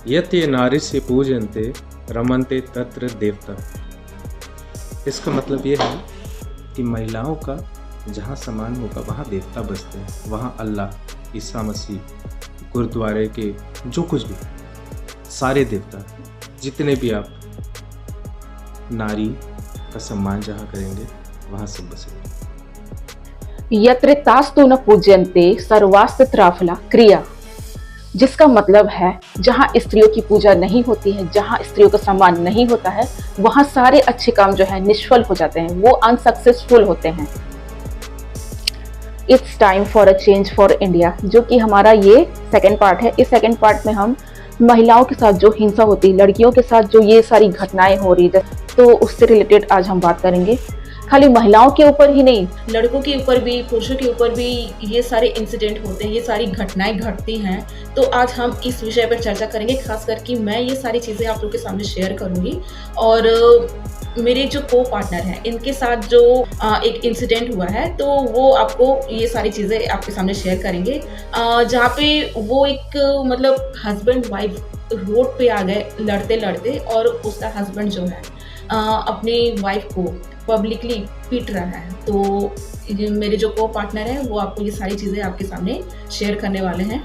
यत् ये नारीस्य पूजन्ते रमन्ते तत्र देवता। इसका मतलब ये है कि महिलाओं का जहाँ सम्मान होगा वहाँ देवता बसते हैं, वहाँ अल्लाह, ईसा मसीह, गुरुद्वारे के जो कुछ भी सारे देवता, जितने भी आप नारी का सम्मान जहाँ करेंगे वहाँ सब बसेंगे। यत्र तास्तु न पूज्यन्ते सर्वास्त्र त्राफला क्रिया, जिसका मतलब है जहाँ स्त्रियों की पूजा नहीं होती है, जहाँ स्त्रियों का सम्मान नहीं होता है, वहाँ सारे अच्छे काम जो है निष्फल हो जाते हैं, वो अनसक्सेसफुल होते हैं। It's time for a change for India, जो कि हमारा ये सेकंड पार्ट है। इस सेकंड पार्ट में हम महिलाओं के साथ जो हिंसा होती है, लड़कियों के साथ जो ये सारी घटनाएं हो रही है, तो उससे रिलेटेड आज हम बात करेंगे। खाली महिलाओं के ऊपर ही नहीं, लड़कों के ऊपर भी, पुरुषों के ऊपर भी ये सारे इंसिडेंट होते हैं, ये सारी घटनाएं घटती हैं। तो आज हम इस विषय पर चर्चा करेंगे, खास करके मैं ये सारी चीज़ें आप लोगों के सामने शेयर करूंगी। और मेरे जो को पार्टनर हैं, इनके साथ जो एक इंसिडेंट हुआ है, तो वो आपको ये सारी चीज़ें आपके सामने शेयर करेंगे। जहाँ पे वो एक मतलब हस्बैंड वाइफ रोड पे आ गए लड़ते लड़ते, और उसका हस्बैंड जो है अपनी वाइफ को पब्लिकली पीट रहा है। तो मेरे जो को पार्टनर है वो आपको ये सारी चीज़ें आपके सामने शेयर करने वाले हैं।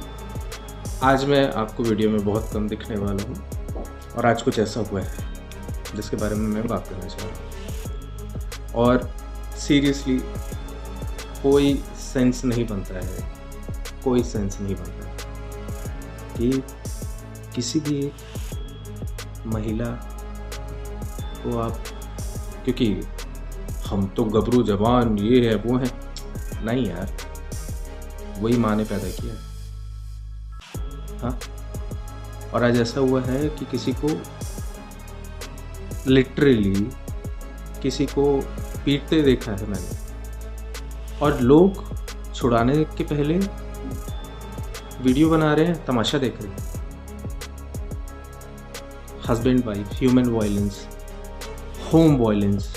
आज मैं आपको वीडियो में बहुत कम दिखने वाला हूँ, और आज कुछ ऐसा हुआ है जिसके बारे में मैं बात करना चाह रहा हूँ। और सीरियसली कोई सेंस नहीं बनता है, कोई सेंस नहीं बनता है कि किसी भी महिला को आप, क्योंकि हम तो गबरू जवान ये है वो है, नहीं यार, वही माँ ने पैदा किया। हाँ, और आज ऐसा हुआ है कि किसी को लिटरली किसी को पीटते देखा है मैंने, और लोग छुड़ाने के पहले वीडियो बना रहे हैं, तमाशा देख रहे हैं। Husband wife human violence, home violence,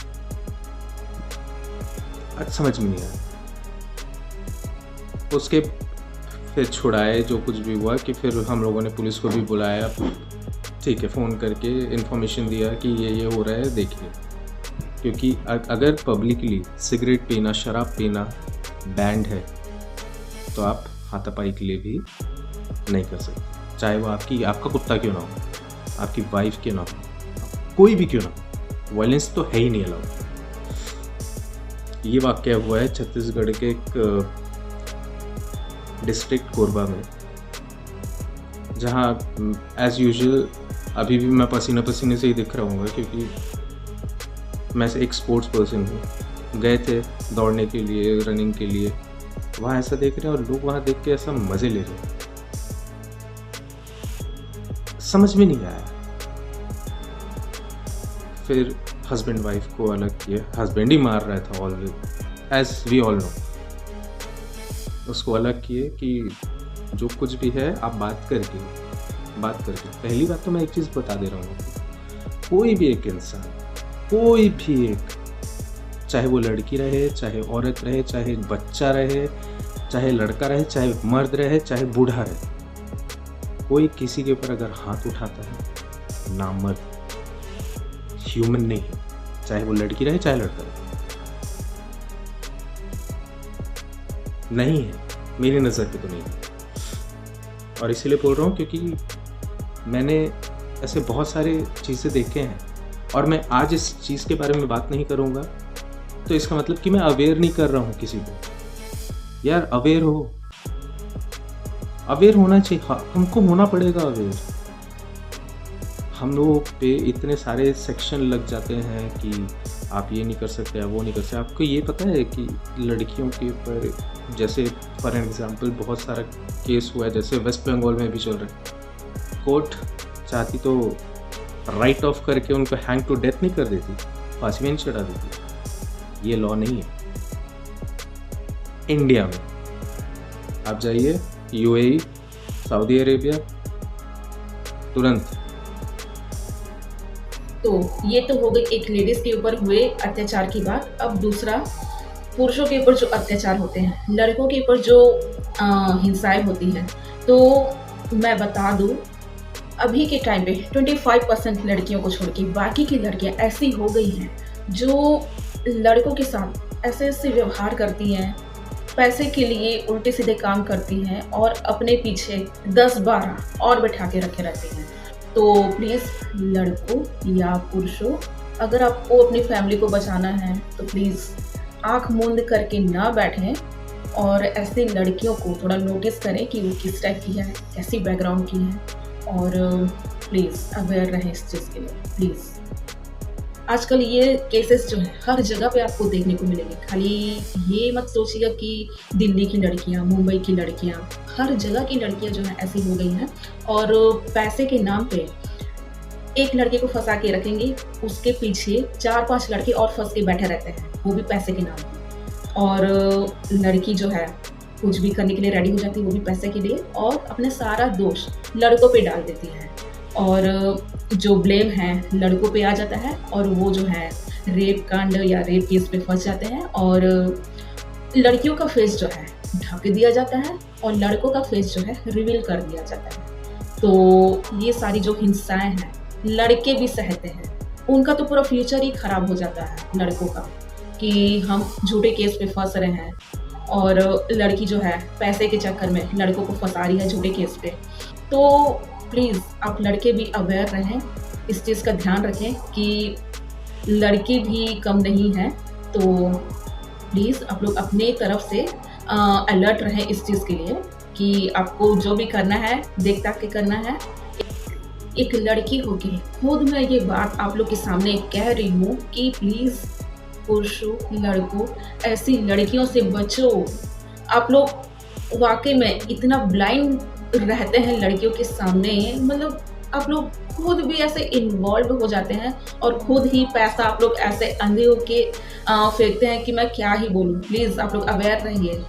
समझ में नहीं आया। उसके फिर छुड़ाए जो कुछ भी हुआ, कि फिर हम लोगों ने पुलिस को भी बुलाया, ठीक है, फ़ोन करके इन्फॉर्मेशन दिया कि ये हो रहा है देखिए। क्योंकि अगर पब्लिकली सिगरेट पीना, शराब पीना बैंड है, तो आप हाथापाई के लिए भी नहीं कर सकते, चाहे वो आपका कुत्ता क्यों ना हो, आपकी वाइफ क्यों ना हो, कोई भी क्यों ना हो, वायलेंस तो है ही नहीं अलाउड। ये वाक़या हुआ है छत्तीसगढ़ के एक डिस्ट्रिक्ट कोरबा में, जहाँ एज़ यूजुअल अभी भी मैं पसीना पसीने से ही दिख रहा हूँ, क्योंकि मैं एक स्पोर्ट्स पर्सन हूँ। गए थे दौड़ने के लिए, रनिंग के लिए, वहाँ ऐसा देख रहे हैं, और लोग वहाँ देख के ऐसा मज़े ले रहे हैं, समझ में नहीं आया। फिर हस्बैंड वाइफ को अलग किया, हस्बैंड ही मार रहा था always, as we all know. उसको अलग किए कि जो कुछ भी है आप बात करके। पहली बात तो मैं एक चीज़ बता दे रहा हूँ, कोई भी एक इंसान, कोई भी एक, चाहे वो लड़की रहे, चाहे औरत रहे, चाहे बच्चा रहे, चाहे लड़का रहे, चाहे मर्द रहे, चाहे बूढ़ा रहे, कोई किसी के ऊपर अगर हाथ उठाता है, नामर्द, ह्यूमन नहीं है, चाहे वो लड़की रहे चाहे लड़का रहे, नहीं है, मेरी नज़र पे तो नहीं है। और इसीलिए बोल रहा हूँ क्योंकि मैंने ऐसे बहुत सारे चीज़ें देखे हैं, और मैं आज इस चीज़ के बारे में बात नहीं करूँगा तो इसका मतलब कि मैं अवेयर नहीं कर रहा हूँ किसी को। यार अवेयर हो, अवेयर होना चाहिए, हमको होना पड़ेगा अवेयर। हम लोगों पे इतने सारे सेक्शन लग जाते हैं कि आप ये नहीं कर सकते, आप वो नहीं कर सकते। आपको ये पता है कि लड़कियों के ऊपर, जैसे फॉर एग्जांपल बहुत सारा केस हुआ है, जैसे वेस्ट बंगाल में भी चल रहा है, कोर्ट चाहती तो राइट ऑफ करके उनको हैंग टू डेथ नहीं कर देती, फांसी में नहीं चढ़ा देती। ये लॉ नहीं है इंडिया में। आप जाइए यूएई, सऊदी अरेबिया, तुरंत। तो ये तो हो गई एक लेडीज के ऊपर हुए अत्याचार की बात। अब दूसरा, पुरुषों के ऊपर जो अत्याचार होते हैं, लड़कों के ऊपर जो हिंसाएं होती हैं। तो मैं बता दूं अभी के टाइम पे 25% लड़कियों को छोड़ के बाकी की लड़कियां ऐसी हो गई हैं जो लड़कों के साथ ऐसे ऐसे व्यवहार करती हैं, पैसे के लिए उल्टे सीधे काम करती हैं और अपने पीछे 10-12 और बैठा के रखे रहती हैं। तो प्लीज़ लड़कों या पुरुषों, अगर आपको अपनी फैमिली को बचाना है तो प्लीज़ आँख मूंद करके ना बैठें और ऐसी लड़कियों को थोड़ा नोटिस करें कि वो किस टाइप की है, कैसी बैकग्राउंड की है, और प्लीज़ अवेयर रहें इस चीज़ के लिए प्लीज़। आजकल ये केसेस जो हैं हर जगह पे आपको देखने को मिलेंगे। खाली ये मत सोचिएगा कि दिल्ली की लड़कियां, मुंबई की लड़कियां, हर जगह की लड़कियां जो हैं ऐसी हो गई हैं और पैसे के नाम पे एक लड़के को फंसा के रखेंगे, उसके पीछे 4-5 लड़के और फंस के बैठे रहते हैं, वो भी पैसे के नाम पे। और लड़की जो है कुछ भी करने के लिए रेडी हो जाती है, वो भी पैसे के लिए, और अपने सारा दोष लड़कों पे डाल देती है और जो ब्लेम है लड़कों पे आ जाता है और वो जो है रेप कांड या रेप केस पे फंस जाते हैं और लड़कियों का फेस जो है ढक दिया जाता है और लड़कों का फेस जो है रिवील कर दिया जाता है। तो ये सारी जो हिंसाएं हैं लड़के भी सहते हैं, उनका तो पूरा फ्यूचर ही खराब हो जाता है लड़कों का, कि हम झूठे केस पे फंस रहे हैं और लड़की जो है पैसे के चक्कर में लड़कों को फंसा रही है झूठे केस पे। तो प्लीज़ आप लड़के भी अवेयर रहें, इस चीज़ का ध्यान रखें कि लड़की भी कम नहीं है। तो प्लीज़ आप लोग अपने तरफ से अलर्ट रहें इस चीज़ के लिए कि आपको जो भी करना है देख ताक के करना है। एक लड़की होके खुद मैं ये बात आप लोग के सामने कह रही हूँ कि प्लीज़ पुरुषों, लड़कों, ऐसी लड़कियों से बचो। आप लोग वाकई में इतना ब्लाइंड रहते हैं लड़कियों के सामने, मतलब आप लोग खुद भी ऐसे इन्वॉल्व हो जाते हैं और खुद ही पैसा आप लोग ऐसे अंधे होके फेंकते हैं कि मैं क्या ही बोलूँ। प्लीज़ आप लोग अवेयर रहिए।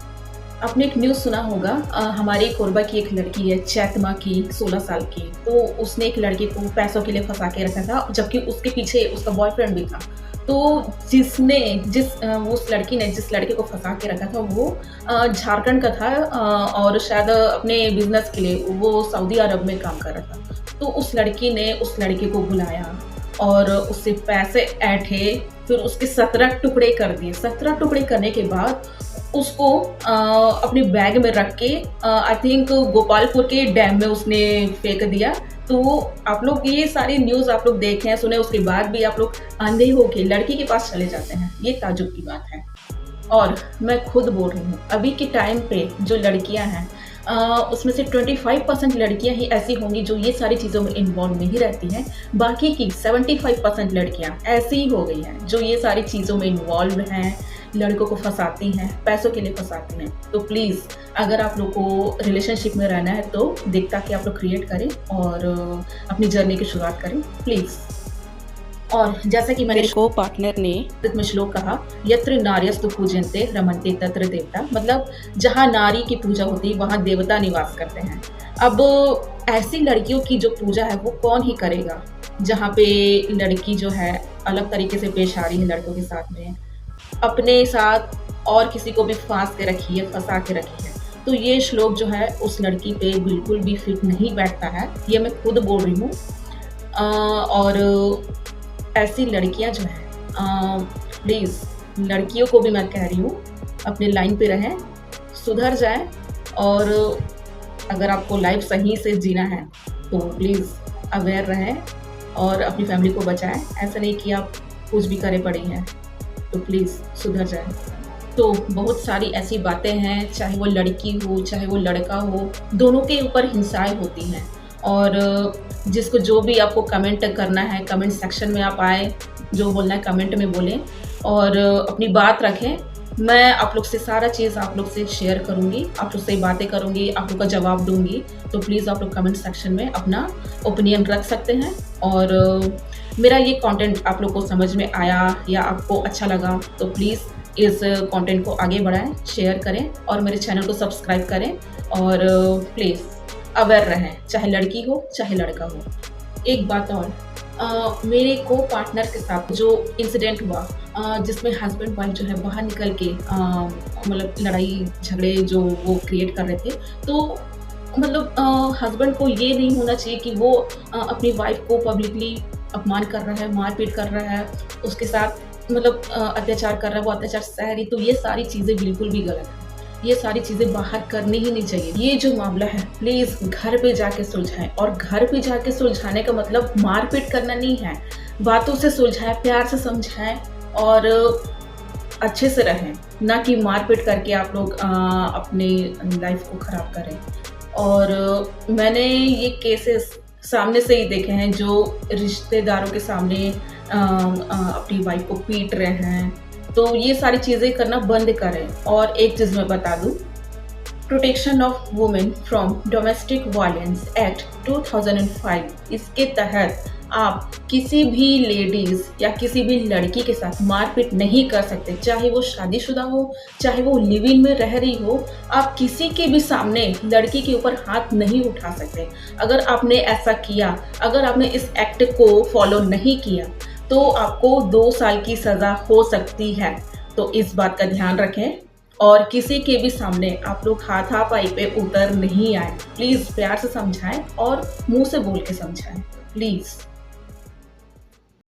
आपने एक न्यूज़ सुना होगा, हमारी कोरबा की एक लड़की है चैतमा की, 16 साल की, तो उसने एक लड़के को पैसों के लिए फंसा के रखा था, जबकि उसके पीछे उसका बॉयफ्रेंड भी था। तो उस लड़की ने जिस लड़के को फंसा के रखा था वो झारखंड का था और शायद अपने बिजनेस के लिए वो सऊदी अरब में काम कर रहा था। तो उस लड़की ने उस लड़के को बुलाया और उससे पैसे ऐंठे, फिर उसके 17 टुकड़े कर दिए। 17 टुकड़े करने के बाद उसको अपने बैग में रख के आई थिंक गोपालपुर के डैम में उसने फेंक दिया। तो आप लोग ये सारी न्यूज़ आप लोग देखें सुने, उसके बाद भी आप लोग अंधे होके लड़की के पास चले जाते हैं, ये ताज्जुब की बात है। और मैं खुद बोल रही हूँ, अभी के टाइम पे जो लड़कियां हैं उसमें से 25% लड़कियां ही ऐसी होंगी जो ये सारी चीज़ों में इन्वॉल्व नहीं रहती हैं। बाकी की 75% लड़कियां ऐसी ही हो गई हैं जो ये सारी चीज़ों में इन्वॉल्व हैं, लड़कों को फंसाती हैं, पैसों के लिए फंसाती हैं। तो प्लीज़ अगर आप लोग को रिलेशनशिप में रहना है तो देखता कि आप लोग क्रिएट करें और अपनी जर्नी की शुरुआत करें प्लीज़। और जैसा कि मेरे को पार्टनर ने में श्लोक कहा, यत्र नार्यस्तु पूजन्ते रमन्ते तत्र देवता, मतलब जहाँ नारी की पूजा होती है वहाँ देवता निवास करते हैं। अब ऐसी लड़कियों की जो पूजा है वो कौन ही करेगा, जहाँ पे लड़की जो है अलग तरीके से पेश आ रही है लड़कों के साथ में, अपने साथ और किसी को भी फांस के रखी है, फंसा के रखी है। तो ये श्लोक जो है उस लड़की पे बिल्कुल भी फिट नहीं बैठता है, ये मैं खुद बोल रही हूँ। और ऐसी लड़कियां जो हैं प्लीज़ लड़कियों को भी मैं कह रही हूँ अपने लाइन पे रहें, सुधर जाएं, और अगर आपको लाइफ सही से जीना है तो प्लीज़ अवेयर रहें और अपनी फैमिली को बचाएं। ऐसा नहीं कि आप कुछ भी करे पड़ी हैं, तो प्लीज़ सुधर जाएं। तो बहुत सारी ऐसी बातें हैं, चाहे वो लड़की हो चाहे वो लड़का हो, दोनों के ऊपर हिंसाएं होती हैं। और जिसको जो भी आपको कमेंट करना है कमेंट सेक्शन में आप आए, जो बोलना है कमेंट में बोलें और अपनी बात रखें। मैं आप लोग से सारा चीज़ आप लोग से शेयर करूँगी, आप लोग से बातें करूँगी, आप लोग का जवाब दूँगी। तो प्लीज़ आप लोग कमेंट सेक्शन में अपना ओपिनियन रख सकते हैं। और मेरा ये कंटेंट आप लोग को समझ में आया या आपको अच्छा लगा तो प्लीज़ इस कंटेंट को आगे बढ़ाएं, शेयर करें और मेरे चैनल को सब्सक्राइब करें। और प्लीज़ अवेयर रहें, चाहे लड़की हो चाहे लड़का हो। एक बात और, मेरे को पार्टनर के साथ जो इंसिडेंट हुआ जिसमें हस्बैंड वाइफ जो है बाहर निकल के मतलब लड़ाई झगड़े जो वो क्रिएट कर रहे थे, तो मतलब हस्बैंड को ये नहीं होना चाहिए कि वो अपनी वाइफ को पब्लिकली अपमान कर रहा है, मारपीट कर रहा है, उसके साथ मतलब अत्याचार कर रहा है, वो अत्याचार सह रही। तो ये सारी चीज़ें बिल्कुल भी गलत है, ये सारी चीज़ें बाहर करनी ही नहीं चाहिए। ये जो मामला है प्लीज़ घर पे जाके सुलझाएं, और घर पे जाके सुलझाने का मतलब मारपीट करना नहीं है, बातों से सुलझाएं, प्यार से समझाएं और अच्छे से रहें, ना कि मारपीट करके आप लोग अपनी लाइफ को ख़राब करें। और मैंने ये केसेस सामने से ही देखे हैं जो रिश्तेदारों के सामने अपनी वाइफ को पीट रहे हैं। तो ये सारी चीज़ें करना बंद करें। और एक चीज़ मैं बता दूँ, protection of women from domestic violence act 2005, इसके तहत आप किसी भी लेडीज़ या किसी भी लड़की के साथ मारपीट नहीं कर सकते, चाहे वो शादीशुदा हो, चाहे वो लिव इन में रह रही हो। आप किसी के भी सामने लड़की के ऊपर हाथ नहीं उठा सकते। अगर आपने ऐसा किया, अगर आपने इस एक्ट को फॉलो नहीं किया, तो आपको 2 साल की सज़ा हो सकती है। तो इस बात का ध्यान रखें और किसी के भी सामने आप लोग हाथापाई पे उतर नहीं आए। प्लीज़ प्यार से समझाएं और मुंह से बोल के समझाएं, प्लीज़।